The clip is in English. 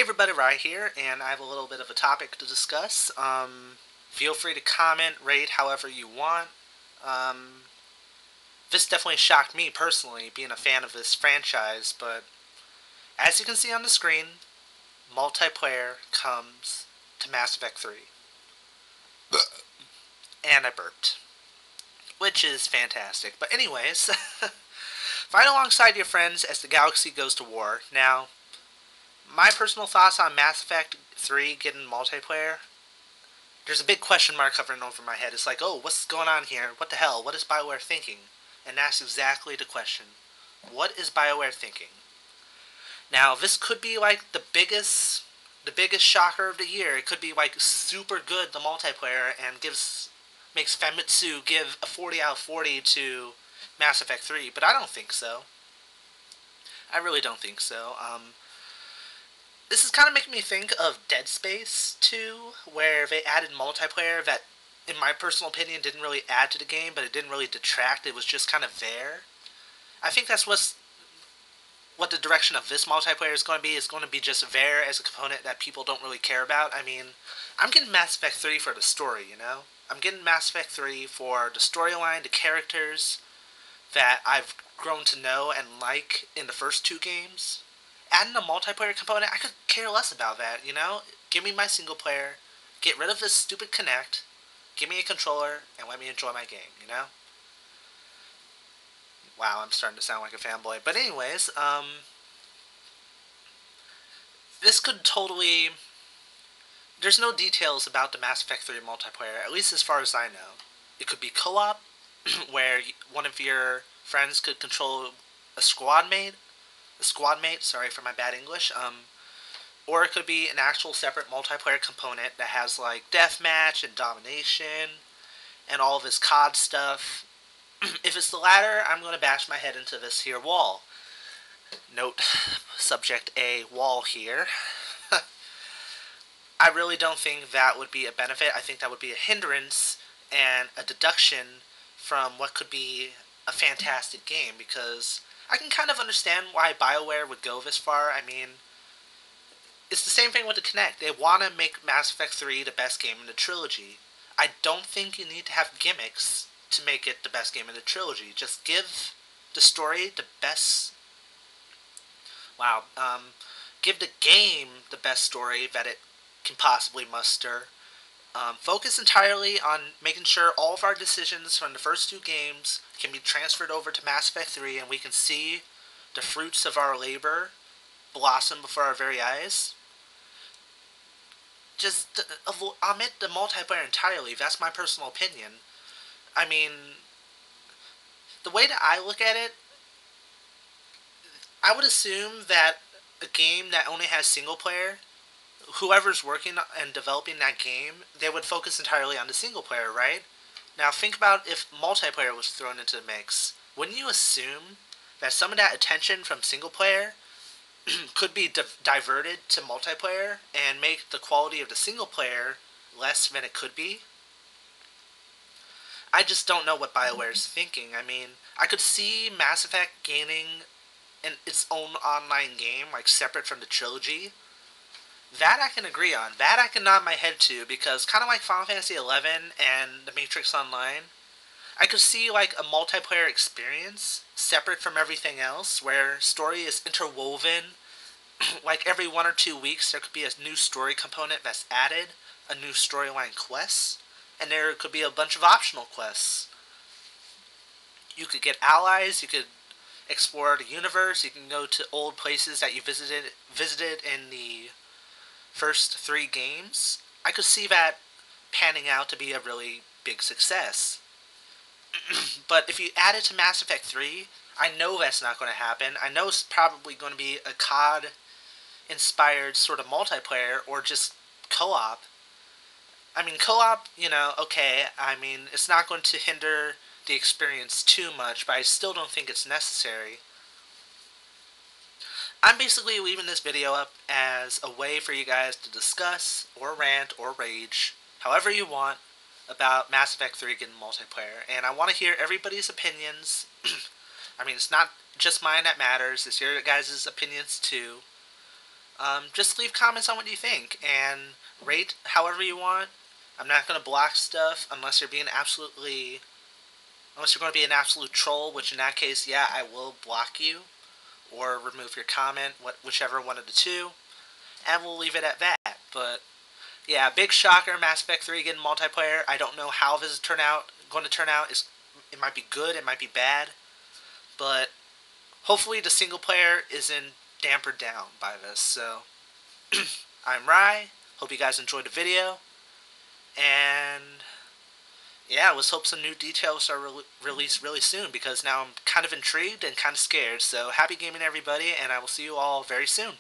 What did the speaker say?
everybody, right here, and I have a little bit of a topic to discuss. Feel free to comment, rate however you want. Um, this definitely shocked me personally, being a fan of this franchise, but as you can see on the screen, multiplayer comes to Mass Effect 3. And I burped, which is fantastic. But anyways, fight alongside your friends as the galaxy goes to war. Now, my personal thoughts on Mass Effect 3 getting multiplayer, there's a big question mark hovering over my head. It's like, oh, what's going on here? What the hell? What is BioWare thinking? And that's exactly the question. What is BioWare thinking? Now, this could be like the biggest shocker of the year. It could be like super good, the multiplayer, and makes Famitsu give a 40 out of 40 to Mass Effect 3, but I don't think so. I really don't think so. This is kind of making me think of Dead Space 2, where they added multiplayer that, in my personal opinion, didn't really add to the game, but it didn't really detract. It was just kind of there. I think that's what the direction of this multiplayer is going to be. It's going to be just there as a component that people don't really care about. I mean, I'm getting Mass Effect 3 for the story, you know? I'm getting Mass Effect 3 for the storyline, the characters that I've grown to know and like in the first two games. Adding a multiplayer component, I could care less about that, you know? Give me my single player, get rid of this stupid Kinect, give me a controller, and let me enjoy my game, you know? Wow, I'm starting to sound like a fanboy. But anyways, this could totally... There's no details about the Mass Effect 3 multiplayer, at least as far as I know. It could be co-op, where one of your friends could control a squad mate, sorry for my bad English, or it could be an actual separate multiplayer component that has like deathmatch and domination and all of this COD stuff. If it's the latter, I'm going to bash my head into this here wall. Note, subject A, wall here. I really don't think that would be a benefit. I think that would be a hindrance and a deduction from what could be a fantastic game, because I can kind of understand why BioWare would go this far. I mean, it's the same thing with the Kinect. They want to make Mass Effect 3 the best game in the trilogy. I don't think you need to have gimmicks to make it the best game in the trilogy. Just give the story the best... Wow. Give the game the best story that it can possibly muster. Focus entirely on making sure all of our decisions from the first two games can be transferred over to Mass Effect 3, and we can see the fruits of our labor blossom before our very eyes. Just omit the multiplayer entirely. That's my personal opinion. I mean, the way that I look at it, I would assume that a game that only has single player, whoever's working and developing that game, they would focus entirely on the single player, right? Now think about if multiplayer was thrown into the mix. Wouldn't you assume that some of that attention from single player could be diverted to multiplayer and make the quality of the single player less than it could be? I just don't know what BioWare's thinking. I mean, I could see Mass Effect gaining its own online game, like separate from the trilogy. That I can agree on. That I can nod my head to, because kind of like Final Fantasy XI and The Matrix Online, I could see like a multiplayer experience separate from everything else, where story is interwoven. Like every 1 or 2 weeks, there could be a new story component that's added, a new storyline quest, and there could be a bunch of optional quests. You could get allies, you could explore the universe, you can go to old places that you visited in the first three games. I could see that panning out to be a really big success. But if you add it to Mass Effect 3, I know that's not going to happen. I know it's probably going to be a COD inspired sort of multiplayer, or just co-op. I mean, co-op, okay, I mean, it's not going to hinder the experience too much, but I still don't think it's necessary. I'm basically leaving this video up as a way for you guys to discuss, or rant, or rage, however you want, about Mass Effect 3 getting multiplayer. And I want to hear everybody's opinions. I mean, it's not just mine that matters, it's your guys' opinions too. Just leave comments on what you think and rate however you want. I'm not going to block stuff unless you're going to be an absolute troll, which in that case, yeah, I will block you or remove your comment, whichever one of the two, and we'll leave it at that. But yeah, big shocker, Mass Effect 3 getting multiplayer. I don't know how this is going to turn out. It might be good, it might be bad, but hopefully the single player isn't dampered down by this. So I'm Rye. Hope you guys enjoyed the video, and yeah, let's hope some new details are released really soon, because now I'm kind of intrigued and kind of scared. So happy gaming, everybody, and I will see you all very soon.